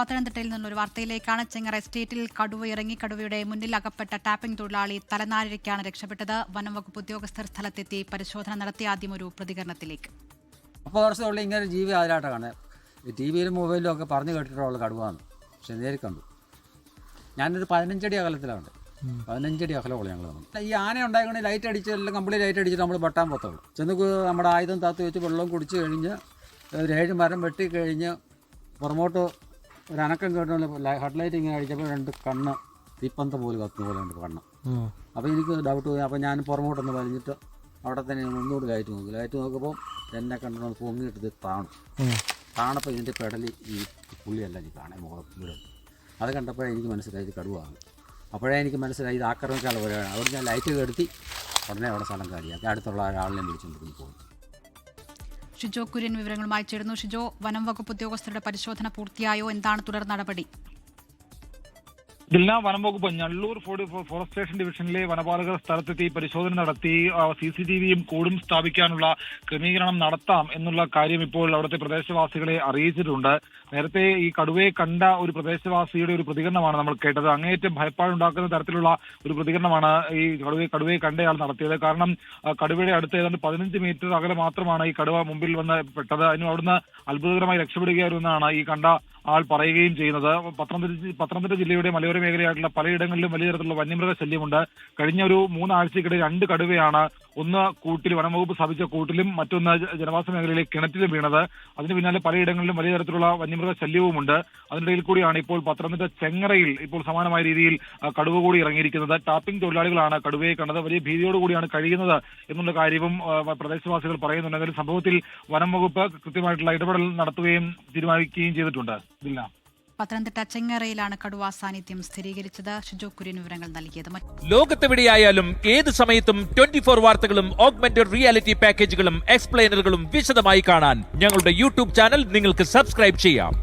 പത്തനംതിട്ടയിൽ നിന്നൊരു വാർത്തയിലേക്കാണ്. ചെങ്ങറ എസ്റ്റേറ്റിൽ കടുവ ഇറങ്ങി. കടുവയുടെ മുന്നിൽ അകപ്പെട്ട ടാപ്പിംഗ് തൊഴിലാളി തലനാരിഴയ്ക്കാണ് രക്ഷപ്പെട്ടത്. വനംവകുപ്പ് ഉദ്യോഗസ്ഥർ സ്ഥലത്തെത്തി പരിശോധന നടത്തി. ആദ്യം ഒരു പ്രതികരണത്തിലേക്ക്. 30 വർഷമുള്ള ഇങ്ങനെ ജീവി അതിലായിട്ടാണ് കാണുന്നത്. ടി വിയിലും മൊബൈലിലും ഒക്കെ പറഞ്ഞു കേട്ടിട്ടുള്ള കടുവാണ്. പക്ഷെ നേരിൽ കണ്ടു. ഞാനൊരു 15 അടി അകലത്തിലാണ്. 15 അടി അകലമുള്ള ഞങ്ങൾ വന്നു. ഈ ആന ഉണ്ടായിക്കൊണ്ട് ലൈറ്റ് അടിച്ച് എല്ലാം കംപ്ലീറ്റ് ലൈറ്റ് അടിച്ചിട്ട് നമ്മൾ വെട്ടാൻ പോത്തുള്ളൂ. ചെന്ന് നമ്മുടെ ആയുധം താത്ത് വെച്ച് വെള്ളം കുടിച്ച് കഴിഞ്ഞ് ഒരു 7 മരം വെട്ടി കഴിഞ്ഞ് പുറമോട്ട് ഒരു അനക്കം കേട്ടോ ഹെഡ്ലൈറ്റ് ഇങ്ങനെ അടിച്ചപ്പോൾ 2 കണ്ണ് തീപ്പന്തം പോലെ കത്തുന്ന പോലെ ഉണ്ട് കണ്ണ്. അപ്പോൾ എനിക്ക് ഡൗട്ട് പോയി. അപ്പോൾ ഞാൻ പുറമോട്ടൊന്ന് വലിഞ്ഞിട്ട് അവിടെ തന്നെ ഒന്നുകൂടി ലൈറ്റ് നോക്കുമ്പോൾ എന്നെ കണ്ടു പൊങ്ങിയിട്ട് താണപ്പോൾ ഇതിൻ്റെ പെടലി ഈ പുള്ളിയല്ല എനിക്ക് കാണാൻ മുഖം വീട്. അത് കണ്ടപ്പോഴേ എനിക്ക് മനസ്സിലായി ഇത് കടുവാണ്. അപ്പോഴേ എനിക്ക് മനസ്സിലായി ഇത് ആക്രമിക്കാനുള്ള പരിപാടിയാണ്. അവിടെ ഞാൻ ലൈറ്റ് കെടുത്തി ഉടനെ അവിടെ സ്ഥലം കാലിയാക്കി അടുത്തുള്ള ഒരാളിനെ വിളിച്ചുകൊണ്ട് പോകും. ഷിജോ കുര്യൻ വിവരങ്ങളുമായി ചേരുന്നു. ഷിജോ, വനം വകുപ്പ് ഉദ്യോഗസ്ഥരുടെ പരിശോധന പൂർത്തിയായോ? എന്താണ് തുടർ നടപടി? ജില്ലാ വനംവകുപ്പ് ഞള്ളൂർ ഫോറസ്റ്റ് സ്റ്റേഷൻ ഡിവിഷനിലെ വനപാലകർ സ്ഥലത്തെത്തി പരിശോധന നടത്തി. CCTVയും കൂടും സ്ഥാപിക്കാനുള്ള ക്രമീകരണം നടത്താം എന്നുള്ള കാര്യം ഇപ്പോൾ അവിടുത്തെ പ്രദേശവാസികളെ അറിയിച്ചിട്ടുണ്ട്. നേരത്തെ ഈ കടുവയെ കണ്ട ഒരു പ്രദേശവാസിയുടെ ഒരു പ്രതികരണമാണ് നമ്മൾ കേട്ടത്. അങ്ങേയറ്റം ഭയപ്പാടുണ്ടാക്കുന്ന തരത്തിലുള്ള ഒരു പ്രതികരണമാണ് ഈ കടുവയെ കണ്ടയാൾ നടത്തിയത്. കാരണം കടുവയുടെ അടുത്ത് ഏതാണ്ട് 15 മീറ്റർ അകലെ മാത്രമാണ് ഈ കടുവ മുമ്പിൽ വന്ന് പെട്ടത്. അതിന് അവിടുന്ന് അത്ഭുതകരമായി രക്ഷപ്പെടുകയായിരുന്നാണ് ഈ കണ്ട ആൾ പറയുകയും ചെയ്യുന്നത്. പത്തനംതിട്ട ജില്ലയുടെ മലയോര മേഖലയായിട്ടുള്ള പലയിടങ്ങളിലും വലിയ തരത്തിലുള്ള വന്യമൃഗ ശല്യമുണ്ട്. കഴിഞ്ഞ ഒരു 3 ആഴ്ചക്കിടെ 2 കടുവയാണ് ഒന്ന് കൂട്ടിൽ വനംവകുപ്പ് സ്ഥാപിച്ച കൂട്ടിലും മറ്റൊന്ന് ജനവാസ മേഖലയിലെ കിണറ്റിലും വീണത്. അതിന് പിന്നാലെ പലയിടങ്ങളിലും വലിയ തരത്തിലുള്ള വന്യമൃഗ ശല്യവുമുണ്ട്. അതിനിടയിൽ കൂടിയാണ് ഇപ്പോൾ പത്തനംതിട്ട ചെങ്ങറയിൽ ഇപ്പോൾ സമാനമായ രീതിയിൽ കടുവ കൂടി ഇറങ്ങിയിരിക്കുന്നത്. ടാപ്പിംഗ് തൊഴിലാളികളാണ് കടുവയെ കണ്ടത്. വലിയ ഭീതിയോടുകൂടിയാണ് കഴിയുന്നത് എന്നുള്ള കാര്യവും പ്രദേശവാസികൾ പറയുന്നുണ്ടെങ്കിലും സംഭവത്തിൽ വനംവകുപ്പ് കൃത്യമായിട്ടുള്ള ഇടപെടൽ നടത്തുകയും തീരുമാനിക്കുകയും ചെയ്തിട്ടുണ്ട്. പത്തനംതിട്ട ചെങ്ങറയിലാണ് കടുവാ സാന്നിധ്യം സ്ഥിരീകരിച്ചത്. ഷിജോ കുര്യൻ വിവരങ്ങൾ നൽകിയത്. ലോകത്തെവിടെയായാലും ഏത് സമയത്തും 24 വാർത്തകളും ഓഗ്മെന്റഡ് റിയാലിറ്റി പാക്കേജുകളും എക്സ്പ്ലെയിനറുകളും വിശദമായി കാണാൻ ഞങ്ങളുടെ യൂട്യൂബ് ചാനൽ നിങ്ങൾക്ക് സബ്സ്ക്രൈബ് ചെയ്യാം.